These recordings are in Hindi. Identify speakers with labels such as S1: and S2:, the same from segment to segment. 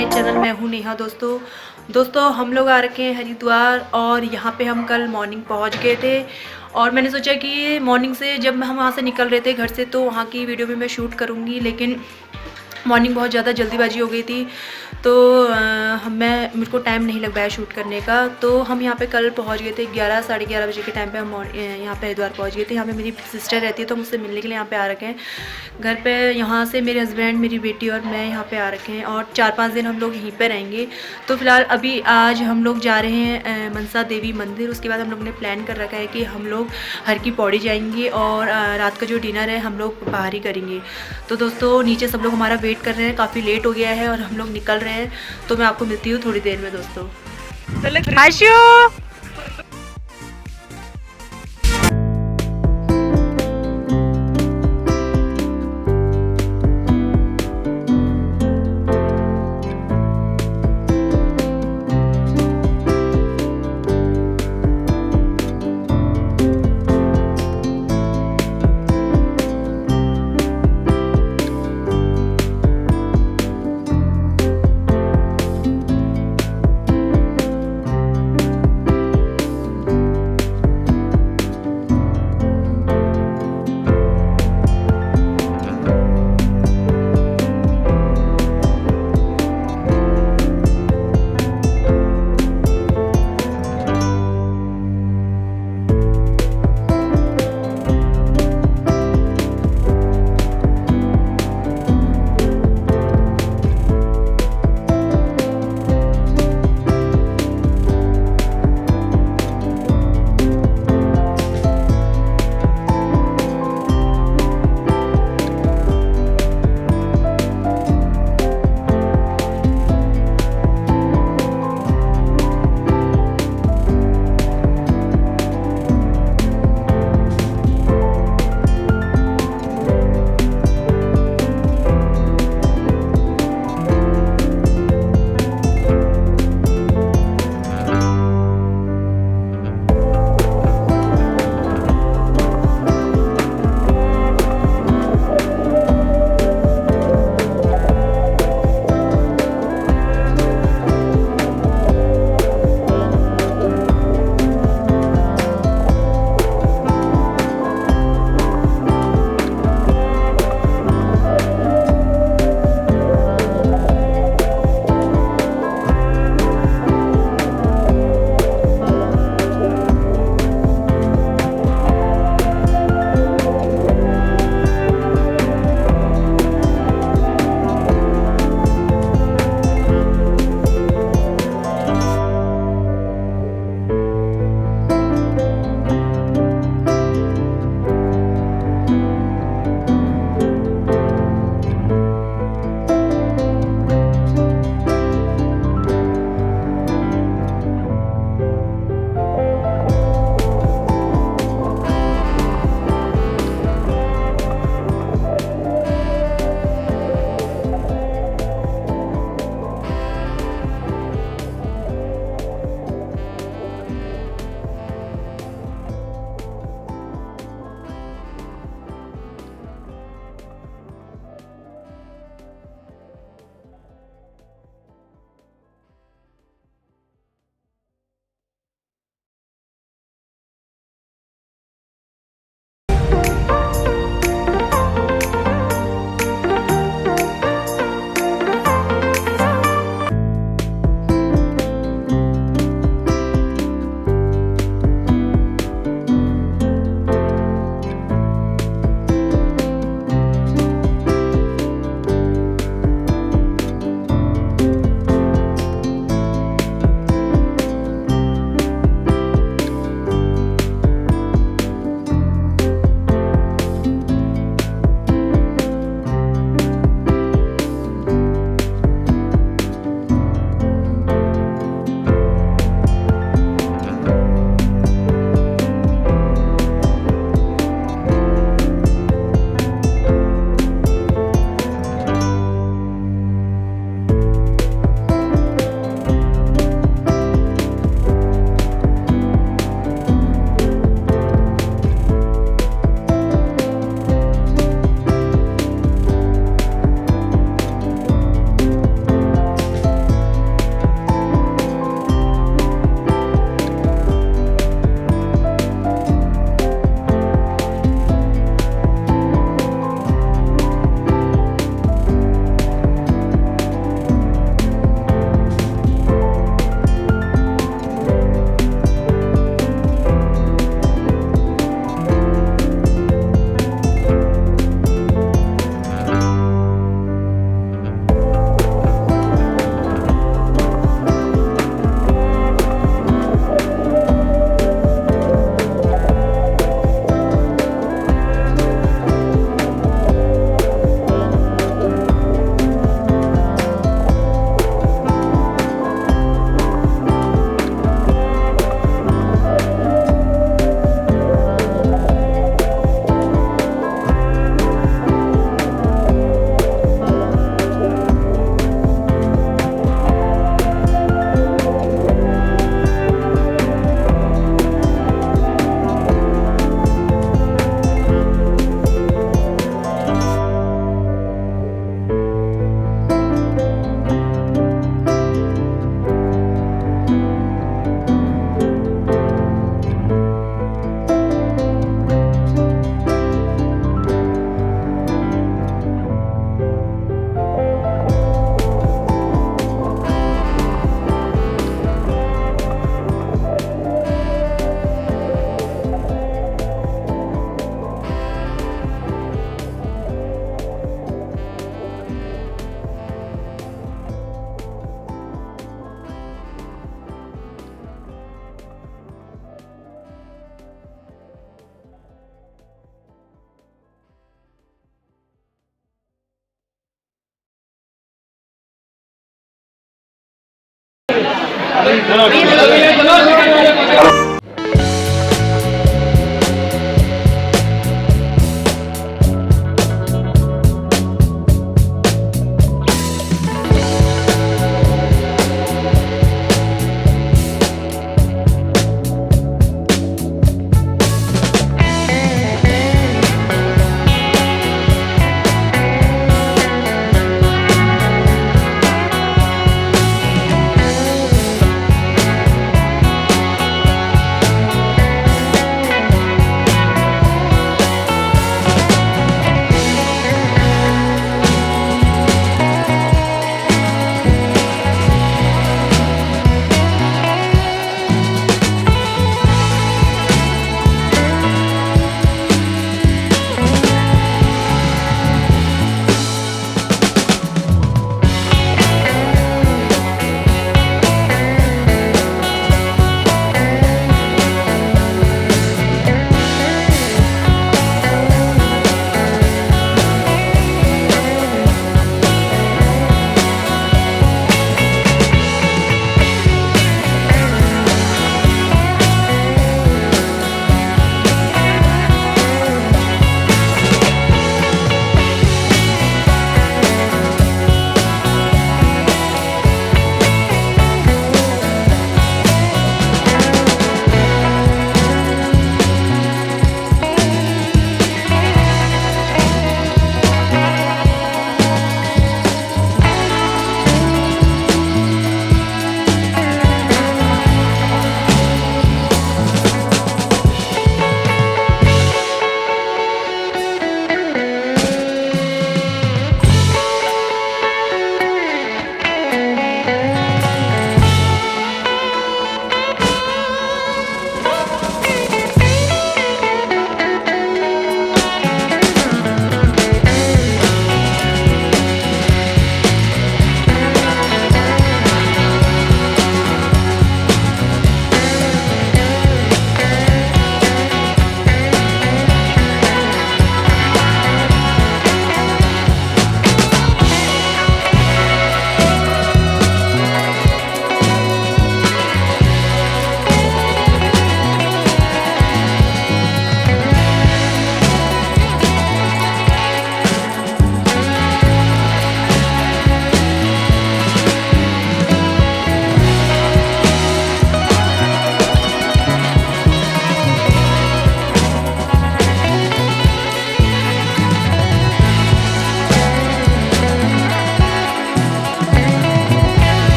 S1: My channel. मैं हूँ नेहा। दोस्तों हम लोग आ रखे हैं हरिद्वार और यहाँ पे हम कल मॉर्निंग पहुँच गए थे। और मैंने सोचा कि मॉर्निंग से जब हम वहाँ से निकल रहे थे घर से तो वहाँ की वीडियो भी मैं शूट करूँगी, लेकिन मॉर्निंग बहुत ज़्यादा जल्दीबाजी हो गई थी तो मुझको टाइम नहीं लग पाया शूट करने का। तो हम यहाँ पे कल पहुँच गए थे 11 साढ़े 11 बजे के टाइम पे हम यहाँ पे हरिद्वार पहुँच गए थे। यहाँ पे मेरी सिस्टर रहती है तो हम उससे मिलने के लिए यहाँ पे आ रखे हैं घर पे। यहाँ से मेरे हस्बैंड, मेरी बेटी और मैं यहाँ पे आ रखे हैं और 4-5 दिन हम लोग यहीं पे रहेंगे। तो फिलहाल अभी आज हम लोग जा रहे हैं मनसा देवी मंदिर। उसके बाद हम लोग ने प्लान कर रखा है कि हम लोग हर की पौड़ी जाएंगे और रात का जो डिनर है हम लोग बाहर ही करेंगे। तो दोस्तों नीचे सब लोग हमारा वेट कर रहे हैं, काफ़ी लेट हो गया है और हम लोग निकल रहे हैं। तो मैं आपको मिलती हूँ थोड़ी देर में दोस्तों। आशु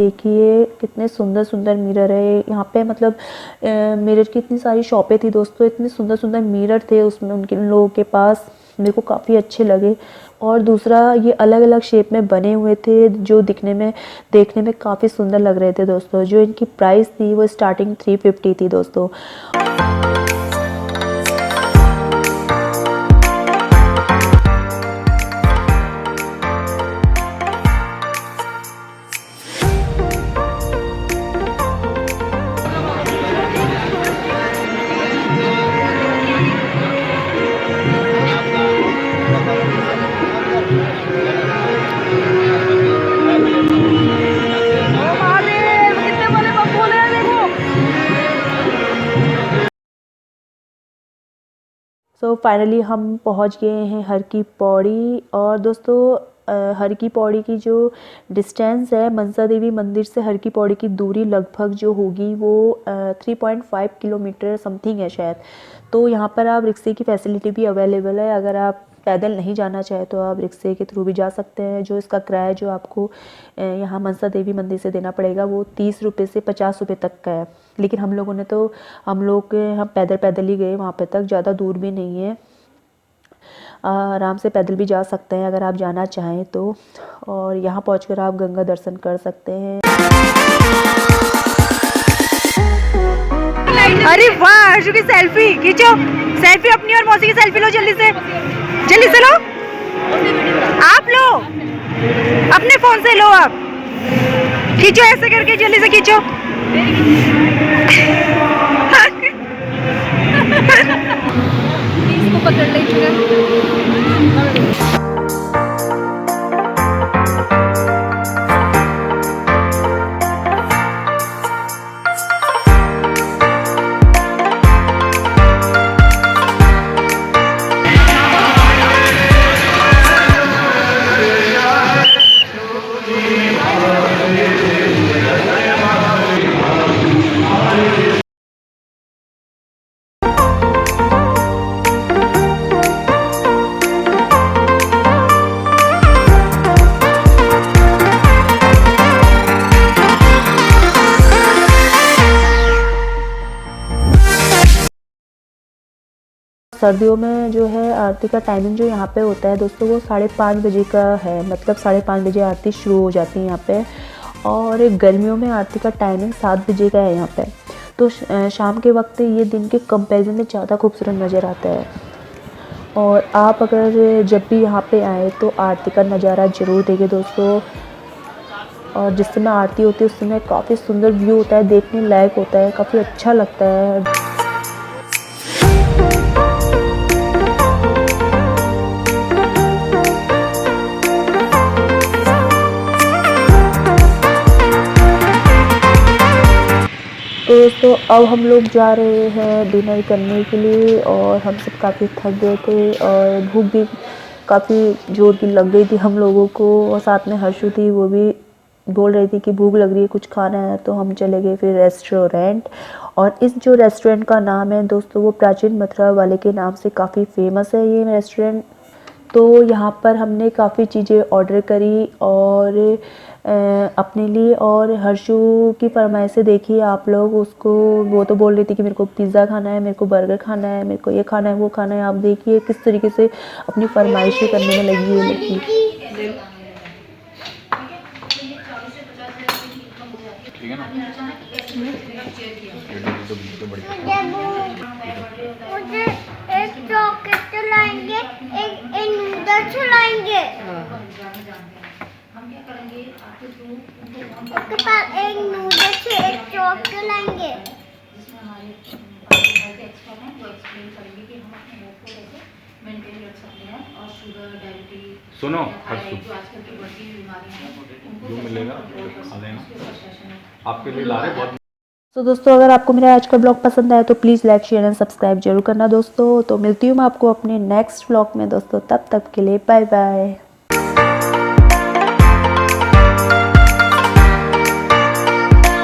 S2: देखिए कितने सुंदर सुंदर मिरर है यहाँ पे। मतलब मिरर की इतनी सारी शॉपें थी दोस्तों, इतने सुंदर सुंदर मिरर थे उसमें उनके लोगों के पास, मेरे को काफ़ी अच्छे लगे। और दूसरा ये अलग अलग शेप में बने हुए थे जो देखने में काफ़ी सुंदर लग रहे थे दोस्तों। जो इनकी प्राइस थी वो स्टार्टिंग 350 थी दोस्तों। सो फाइनली हम पहुंच गए हैं हर की पौड़ी। और दोस्तों हर की पौड़ी की जो डिस्टेंस है मनसा देवी मंदिर से हर की पौड़ी की दूरी लगभग जो होगी वो 3.5 किलोमीटर समथिंग है शायद। तो यहाँ पर आप रिक्शे की फैसिलिटी भी अवेलेबल है। अगर आप पैदल नहीं जाना चाहे तो आप रिक्शे के थ्रू भी जा सकते हैं। जो इसका किराया जो आपको यहाँ मनसा देवी मंदिर से देना पड़ेगा वो 30 रुपये से 50 रुपये तक का है। लेकिन हम लोग पैदल पैदल ही गए वहाँ पे तक, ज़्यादा दूर भी नहीं है, आराम से पैदल भी जा सकते हैं अगर आप जाना चाहें तो। और यहाँ पहुँचकर आप गंगा दर्शन कर सकते हैं।
S1: अरे वाह, हर्षु की सेल्फी खींचो, सेल्फी अपनी और मौसी की सेल्फी लो, जल्दी से लो, आप लो, अपने फोन से लो, आप खींचो ऐसे करके, जल्दी से खींचो। इसको पकड़ लीजिएगा।
S2: सर्दियों में जो है आरती का टाइमिंग जो यहाँ पे होता है दोस्तों वो 5:30 बजे का है, मतलब 5:30 बजे आरती शुरू हो जाती है यहाँ पे। और गर्मियों में आरती का टाइमिंग 7 बजे का है यहाँ पे। तो शाम के वक्त ये दिन के कंपैरिजन में ज़्यादा खूबसूरत नज़र आता है। और आप अगर जब भी यहाँ पे आए तो आरती का नज़ारा ज़रूर देखें दोस्तों। और जिस समय आरती होती है उस समय काफ़ी सुंदर व्यू होता है, देखने लायक होता है, काफ़ी अच्छा लगता है। तो दोस्तों अब हम लोग जा रहे हैं डिनर करने के लिए। और हम सब काफ़ी थक गए थे और भूख भी काफ़ी जोर की लग गई थी हम लोगों को। और साथ में हर्षु थी, वो भी बोल रही थी कि भूख लग रही है, कुछ खाना है। तो हम चले गए फिर रेस्टोरेंट। और इस जो रेस्टोरेंट का नाम है दोस्तों वो प्राचीन मथुरा वाले के नाम से काफ़ी फेमस है ये रेस्टोरेंट। तो यहाँ पर हमने काफ़ी चीज़ें ऑर्डर करी और अपने लिए। और हर्षु की फरमाइशें देखी आप लोग, उसको वो तो बोल रही थी कि मेरे को पिज़्ज़ा खाना है, मेरे को बर्गर खाना है, मेरे को ये खाना है, वो खाना है। आप देखिए किस तरीके से अपनी फरमाइशें करने में लगी है लड़की।
S3: ठीक है ना?
S4: मुझे एक चॉकलेट लाएंगे, एक नूडल्स लाएंगे। उसके बाद एक नूडल्स एक चॉकलेट लाएंगे।
S3: सुनो हर्षु, जो मिलेगा खा लेना, आपके लिए ला रहे बहुत।
S2: तो दोस्तों अगर आपको मेरा आज का ब्लॉग पसंद आया तो please like share and subscribe जरूर करना दोस्तों। तो मिलती हूँ मैं आपको अपने नेक्स्ट ब्लॉग में दोस्तों, तब तक के लिए बाय बाय।